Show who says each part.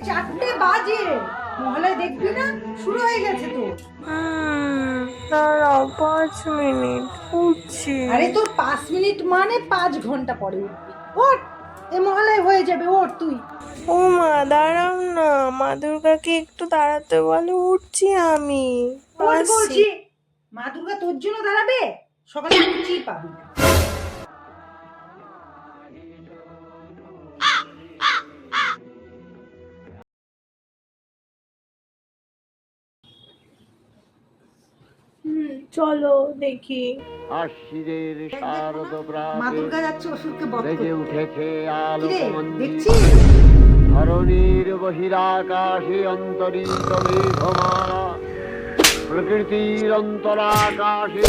Speaker 1: 4টে বাজে, মহলায় দেখবি না শুরু হয়ে গেছে তো।
Speaker 2: দাঁড়াও 5 মিনিট উঠছি।
Speaker 1: আরে তোর 5 মিনিট মানে 5 ঘন্টা পরে উঠবি। ওঠ, এ মহলায় হয়ে যাবে, ওঠ তুই।
Speaker 2: ও মা দাঁড়াও না, মা দুর্গাকে একটু দাঁড়াতে বলে, উঠছি আমি।
Speaker 1: ওঠ
Speaker 2: আসছি।
Speaker 1: বলছি। মা দুর্গা তোর জন্য দাঁড়াবে? সকালে লুচি পাবি।
Speaker 2: চলো দেখি।
Speaker 3: আশ্বিনের শারদ
Speaker 1: মা
Speaker 3: প্রাতে
Speaker 1: দুর্গা যাচ্ছে অসুরকে বধ
Speaker 3: বেজে
Speaker 1: করতে।
Speaker 3: উঠেছে
Speaker 1: কিরে,
Speaker 3: আলোকমঞ্জিল।
Speaker 1: দেখছিস?
Speaker 3: ধরণীর বহিরাকাশে অন্তরিত মেঘমালা, প্রকৃতির অন্তরাকাশে